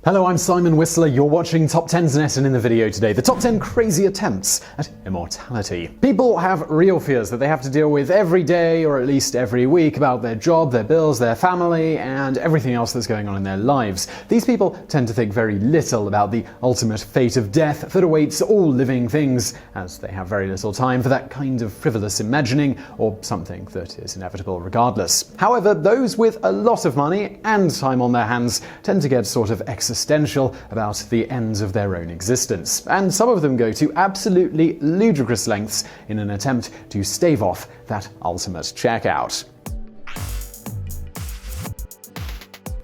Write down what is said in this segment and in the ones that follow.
Hello, I'm Simon Whistler, you're watching TopTenzNet, and in the video today, the top 10 crazy attempts at immortality. People have real fears that they have to deal with every day, or at least every week, about their job, their bills, their family, and everything else that's going on in their lives. These people tend to think very little about the ultimate fate of death that awaits all living things, as they have very little time for that kind of frivolous imagining, or something that is inevitable regardless. However, those with a lot of money and time on their hands tend to get sort of existential about the ends of their own existence, and some of them go to absolutely ludicrous lengths in an attempt to stave off that ultimate checkout.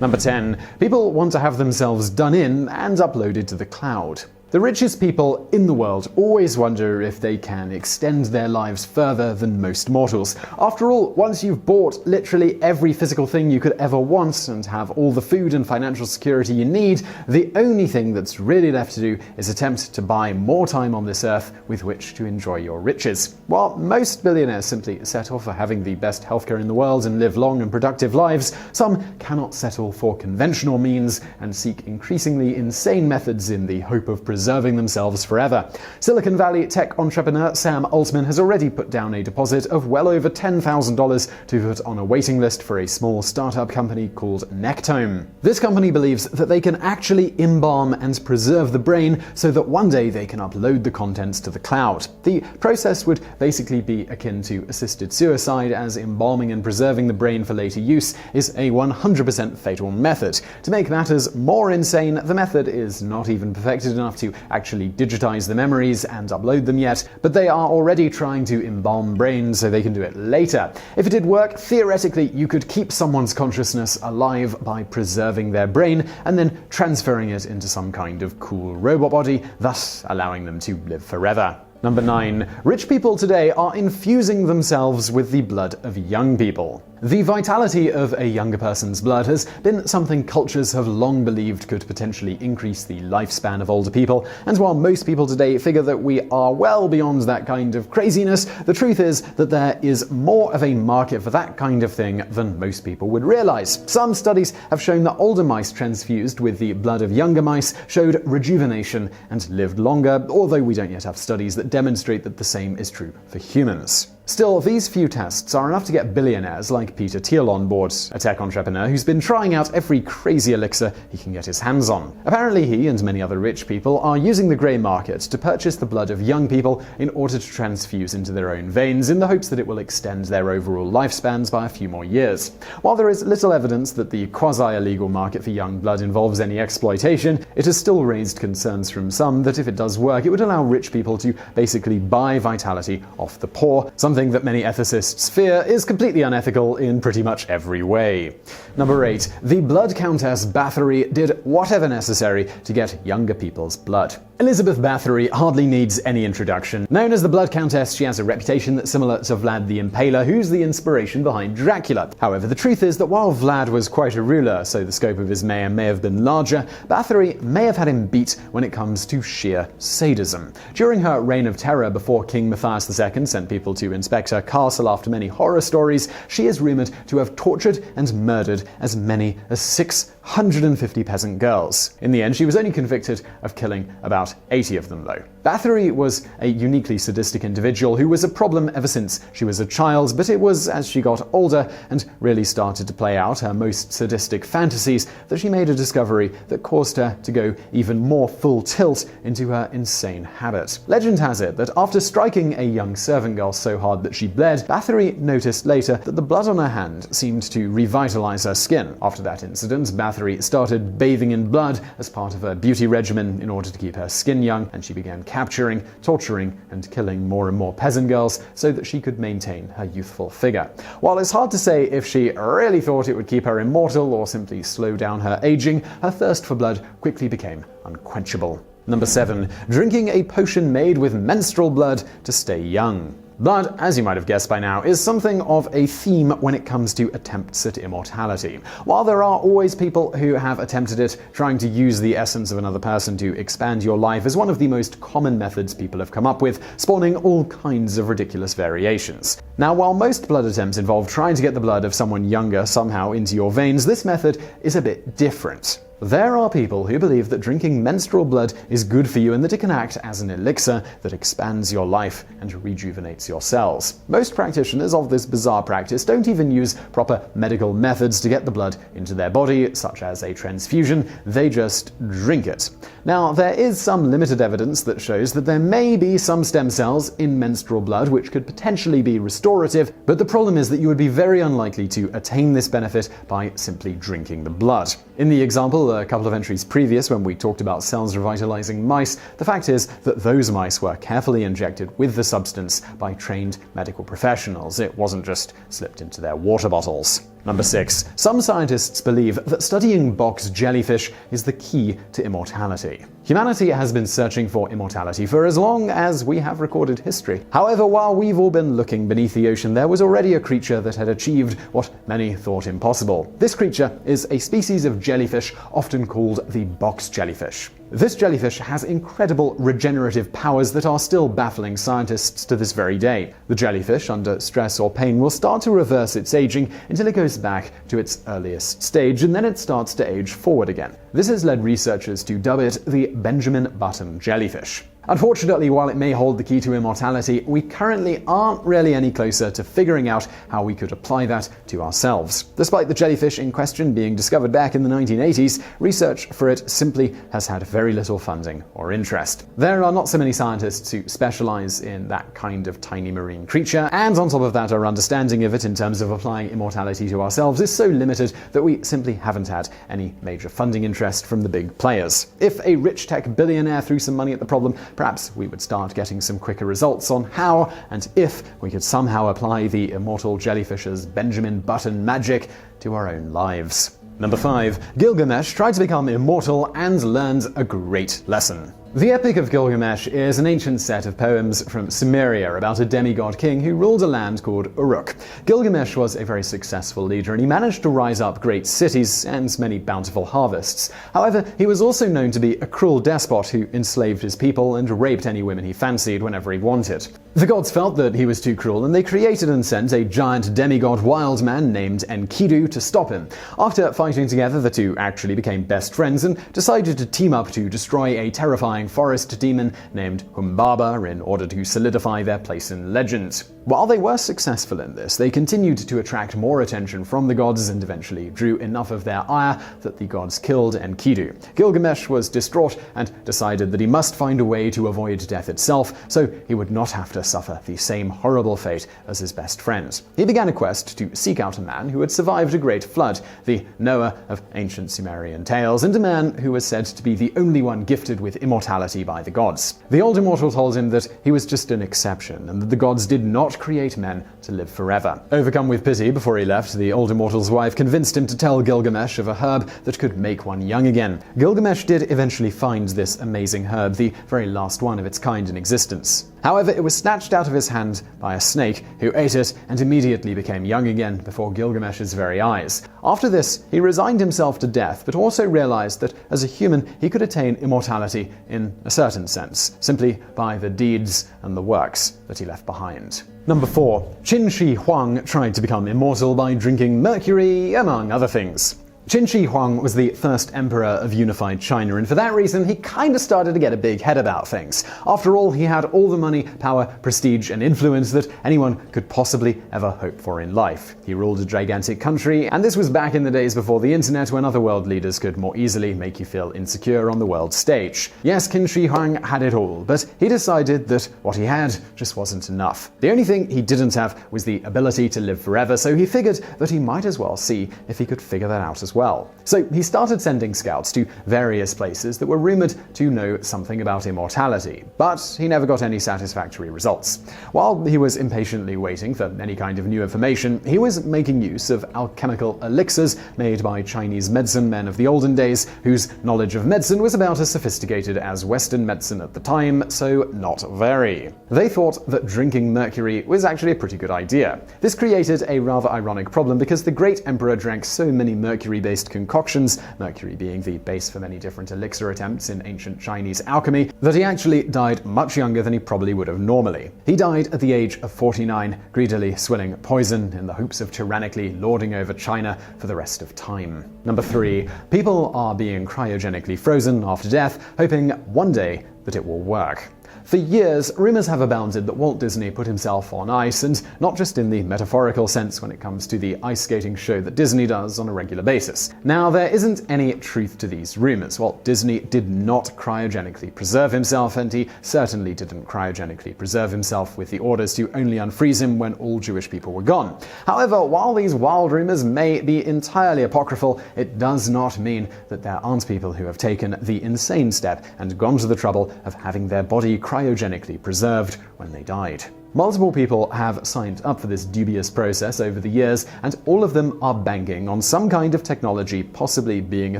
Number 10. People want to have themselves done in and uploaded to the cloud. The richest people in the world always wonder if they can extend their lives further than most mortals. After all, once you've bought literally every physical thing you could ever want and have all the food and financial security you need, the only thing that's really left to do is attempt to buy more time on this earth with which to enjoy your riches. While most billionaires simply settle for having the best healthcare in the world and live long and productive lives, some cannot settle for conventional means and seek increasingly insane methods in the hope of preserving themselves forever. Silicon Valley tech entrepreneur Sam Altman has already put down a deposit of well over $10,000 to put on a waiting list for a small startup company called Nectome. This company believes that they can actually embalm and preserve the brain so that one day they can upload the contents to the cloud. The process would basically be akin to assisted suicide, as embalming and preserving the brain for later use is a 100% fatal method. To make matters more insane, the method is not even perfected enough to actually digitize the memories and upload them yet, but they are already trying to embalm brains so they can do it later. If it did work, theoretically you could keep someone's consciousness alive by preserving their brain and then transferring it into some kind of cool robot body, thus allowing them to live forever. Number 9. Rich people today are infusing themselves with the blood of young people. The vitality of a younger person's blood has been something cultures have long believed could potentially increase the lifespan of older people, and while most people today figure that we are well beyond that kind of craziness, the truth is that there is more of a market for that kind of thing than most people would realize. Some studies have shown that older mice transfused with the blood of younger mice showed rejuvenation and lived longer, although we don't yet have studies that demonstrate that the same is true for humans. Still, these few tests are enough to get billionaires like Peter Thiel on board, a tech entrepreneur who's been trying out every crazy elixir he can get his hands on. Apparently he and many other rich people are using the grey market to purchase the blood of young people in order to transfuse into their own veins in the hopes that it will extend their overall lifespans by a few more years. While there is little evidence that the quasi-illegal market for young blood involves any exploitation, it has still raised concerns from some that if it does work, it would allow rich people to basically buy vitality off the poor, something that many ethicists fear is completely unethical in pretty much every way. Number 8. The blood Countess Bathory did whatever necessary to get younger people's blood. Elizabeth Bathory hardly needs any introduction. Known as the Blood Countess, she has a reputation that's similar to Vlad the Impaler, who's the inspiration behind Dracula. However, the truth is that while Vlad was quite a ruler, so the scope of his mayhem may have been larger, Bathory may have had him beat when it comes to sheer sadism. During her reign of terror before King Matthias II sent people to inspect her castle after many horror stories, she is rumored to have tortured and murdered as many as 650 peasant girls. In the end, she was only convicted of killing about 80 of them, though. Bathory was a uniquely sadistic individual who was a problem ever since she was a child, but it was as she got older and really started to play out her most sadistic fantasies that she made a discovery that caused her to go even more full tilt into her insane habit. Legend has it that after striking a young servant girl so hard that she bled, Bathory noticed later that the blood on her hand seemed to revitalize her skin. After that incident, Bathory started bathing in blood as part of her beauty regimen in order to keep her skin young, and she began capturing, torturing, and killing more and more peasant girls so that she could maintain her youthful figure. While it's hard to say if she really thought it would keep her immortal or simply slow down her aging, her thirst for blood quickly became unquenchable. Number 7. Drinking a potion made with menstrual blood to stay young. Blood, as you might have guessed by now, is something of a theme when it comes to attempts at immortality. While there are always people who have attempted it, trying to use the essence of another person to expand your life is one of the most common methods people have come up with, spawning all kinds of ridiculous variations. Now, while most blood attempts involve trying to get the blood of someone younger somehow into your veins, this method is a bit different. There are people who believe that drinking menstrual blood is good for you and that it can act as an elixir that expands your life and rejuvenates your cells. Most practitioners of this bizarre practice don't even use proper medical methods to get the blood into their body, such as a transfusion, they just drink it. Now, there is some limited evidence that shows that there may be some stem cells in menstrual blood which could potentially be restorative, but the problem is that you would be very unlikely to attain this benefit by simply drinking the blood. In the example a couple of entries previous when we talked about cells revitalizing mice, the fact is that those mice were carefully injected with the substance by trained medical professionals. It wasn't just slipped into their water bottles. Number 6. Some scientists believe that studying box jellyfish is the key to immortality. Humanity has been searching for immortality for as long as we have recorded history. However, while we've all been looking beneath the ocean, there was already a creature that had achieved what many thought impossible. This creature is a species of jellyfish often called the box jellyfish. This jellyfish has incredible regenerative powers that are still baffling scientists to this very day. The jellyfish, under stress or pain, will start to reverse its aging until it goes back to its earliest stage, and then it starts to age forward again. This has led researchers to dub it the Benjamin Button jellyfish. Unfortunately, while it may hold the key to immortality, we currently aren't really any closer to figuring out how we could apply that to ourselves. Despite the jellyfish in question being discovered back in the 1980s, research for it simply has had very little funding or interest. There are not so many scientists who specialize in that kind of tiny marine creature, and on top of that, our understanding of it in terms of applying immortality to ourselves is so limited that we simply haven't had any major funding interest from the big players. If a rich tech billionaire threw some money at the problem, perhaps we would start getting some quicker results on how and if we could somehow apply the immortal jellyfish's Benjamin Button magic to our own lives. Number 5. Gilgamesh tried to become immortal and learned a great lesson. The Epic of Gilgamesh is an ancient set of poems from Sumeria about a demigod king who ruled a land called Uruk. Gilgamesh was a very successful leader, and he managed to rise up great cities and many bountiful harvests. However, he was also known to be a cruel despot who enslaved his people and raped any women he fancied whenever he wanted. The gods felt that he was too cruel, and they created and sent a giant demigod wild man named Enkidu to stop him. After fighting together, the two actually became best friends and decided to team up to destroy a terrifying forest demon named Humbaba in order to solidify their place in legend. While they were successful in this, they continued to attract more attention from the gods and eventually drew enough of their ire that the gods killed Enkidu. Gilgamesh was distraught and decided that he must find a way to avoid death itself, so he would not have to suffer the same horrible fate as his best friend. He began a quest to seek out a man who had survived a great flood, the Noah of ancient Sumerian tales, and a man who was said to be the only one gifted with immortality by the gods. The old immortal told him that he was just an exception and that the gods did not create men to live forever. Overcome with pity before he left, the old immortal's wife convinced him to tell Gilgamesh of a herb that could make one young again. Gilgamesh did eventually find this amazing herb, the very last one of its kind in existence. However, it was snatched out of his hand by a snake, who ate it and immediately became young again before Gilgamesh's very eyes. After this, he resigned himself to death, but also realized that as a human he could attain immortality in a certain sense, simply by the deeds and the works that he left behind. Number 4. Qin Shi Huang tried to become immortal by drinking mercury, among other things. Qin Shi Huang was the first emperor of unified China, and for that reason he kinda started to get a big head about things. After all, he had all the money, power, prestige, and influence that anyone could possibly ever hope for in life. He ruled a gigantic country, and this was back in the days before the internet, when other world leaders could more easily make you feel insecure on the world stage. Yes, Qin Shi Huang had it all, but he decided that what he had just wasn't enough. The only thing he didn't have was the ability to live forever, so he figured that he might as well see if he could figure that out as well. So he started sending scouts to various places that were rumored to know something about immortality, but he never got any satisfactory results. While he was impatiently waiting for any kind of new information, he was making use of alchemical elixirs made by Chinese medicine men of the olden days, whose knowledge of medicine was about as sophisticated as Western medicine at the time, so not very. They thought that drinking mercury was actually a pretty good idea. This created a rather ironic problem because the great emperor drank so many mercury mercury-based concoctions, mercury being the base for many different elixir attempts in ancient Chinese alchemy, that he actually died much younger than he probably would have normally. He died at the age of 49, greedily swilling poison in the hopes of tyrannically lording over China for the rest of time. Number 3. People are being cryogenically frozen after death, hoping one day that it will work. For years, rumors have abounded that Walt Disney put himself on ice, and not just in the metaphorical sense when it comes to the ice skating show that Disney does on a regular basis. Now, there isn't any truth to these rumors. Walt Disney did not cryogenically preserve himself, and he certainly didn't cryogenically preserve himself with the orders to only unfreeze him when all Jewish people were gone. However, while these wild rumors may be entirely apocryphal, it does not mean that there aren't people who have taken the insane step and gone to the trouble of having their body cryogenically preserved when they died. Multiple people have signed up for this dubious process over the years, and all of them are banking on some kind of technology possibly being a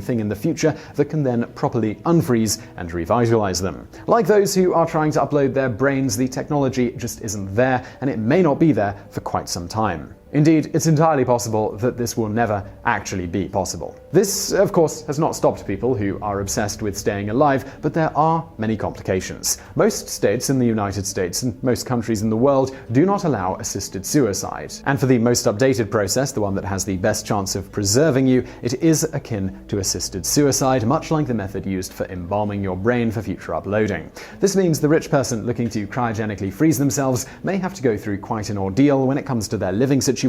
thing in the future that can then properly unfreeze and revitalize them. Like those who are trying to upload their brains, the technology just isn't there, and it may not be there for quite some time. Indeed, it's entirely possible that this will never actually be possible. This, of course, has not stopped people who are obsessed with staying alive, but there are many complications. Most states in the United States and most countries in the world do not allow assisted suicide. And for the most updated process, the one that has the best chance of preserving you, it is akin to assisted suicide, much like the method used for embalming your brain for future uploading. This means the rich person looking to cryogenically freeze themselves may have to go through quite an ordeal when it comes to their living situation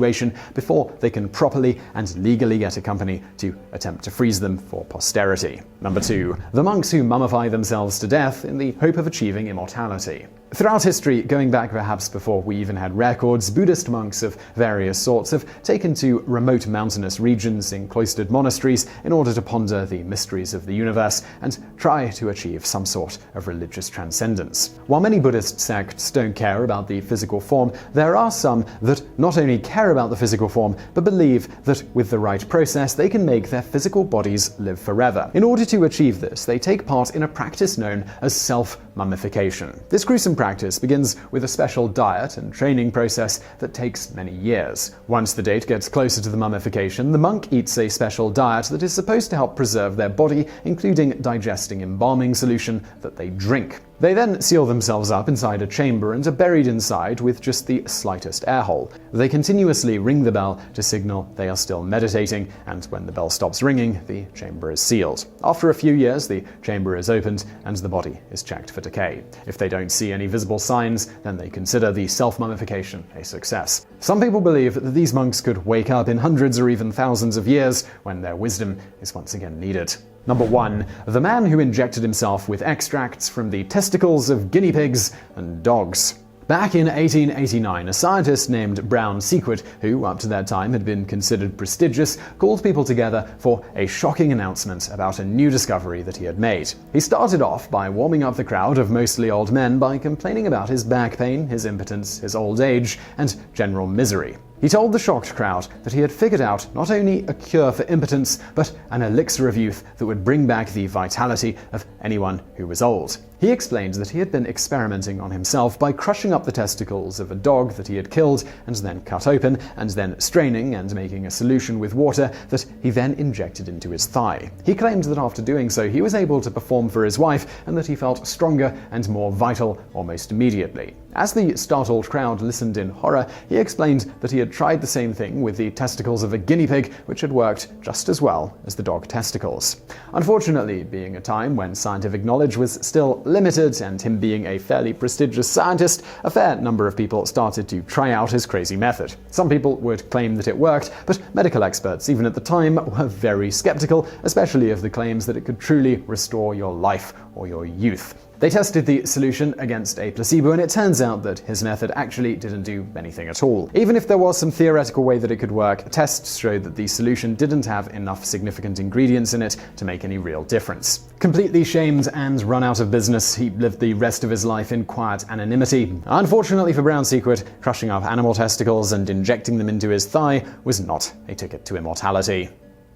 before they can properly and legally get a company to attempt to freeze them for posterity. Number 2. The monks who mummify themselves to death in the hope of achieving immortality. Throughout history, going back perhaps before we even had records, Buddhist monks of various sorts have taken to remote mountainous regions in cloistered monasteries in order to ponder the mysteries of the universe and try to achieve some sort of religious transcendence. While many Buddhist sects don't care about the physical form, there are some that not only care about the physical form, but believe that with the right process, they can make their physical bodies live forever. In order to achieve this, they take part in a practice known as self-mummification. This gruesome practice begins with a special diet and training process that takes many years. Once the date gets closer to the mummification, the monk eats a special diet that is supposed to help preserve their body, including digesting embalming solution that they drink. They then seal themselves up inside a chamber and are buried inside with just the slightest air hole. They continuously ring the bell to signal they are still meditating, and when the bell stops ringing, the chamber is sealed. After a few years, the chamber is opened and the body is checked for decay. If they don't see any visible signs, then they consider the self-mummification a success. Some people believe that these monks could wake up in hundreds or even thousands of years when their wisdom is once again needed. Number 1. The man who injected himself with extracts from the testicles of guinea pigs and dogs. Back in 1889, a scientist named Brown Sequard, who up to that time had been considered prestigious, called people together for a shocking announcement about a new discovery that he had made. He started off by warming up the crowd of mostly old men by complaining about his back pain, his impotence, his old age, and general misery. He told the shocked crowd that he had figured out not only a cure for impotence, but an elixir of youth that would bring back the vitality of anyone who was old. He explained that he had been experimenting on himself by crushing up the testicles of a dog that he had killed and then cut open, and then straining and making a solution with water that he then injected into his thigh. He claimed that after doing so, he was able to perform for his wife and that he felt stronger and more vital almost immediately. As the startled crowd listened in horror, he explained that he had tried the same thing with the testicles of a guinea pig, which had worked just as well as the dog testicles. Unfortunately, being a time when scientific knowledge was still limited, and him being a fairly prestigious scientist, a fair number of people started to try out his crazy method. Some people would claim that it worked, but medical experts, even at the time, were very skeptical, especially of the claims that it could truly restore your life or your youth. They tested the solution against a placebo, and it turns out that his method actually didn't do anything at all. Even if there was some theoretical way that it could work, tests showed that the solution didn't have enough significant ingredients in it to make any real difference. Completely shamed and run out of business, he lived the rest of his life in quiet anonymity. Unfortunately for Brown Sequard, crushing up animal testicles and injecting them into his thigh was not a ticket to immortality.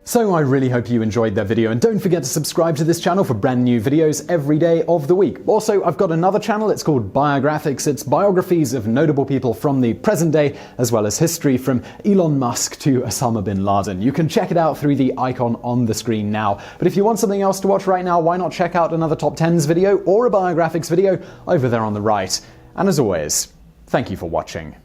So I really hope you enjoyed that video, and don't forget to subscribe to this channel for brand new videos every day of the week. Also, I've got another channel, it's called Biographics. It's biographies of notable people from the present day, as well as history from Elon Musk to Osama bin Laden. You can check it out through the icon on the screen now. But if you want something else to watch right now, why not check out another TopTenz video or a Biographics video over there on the right. And as always, thank you for watching.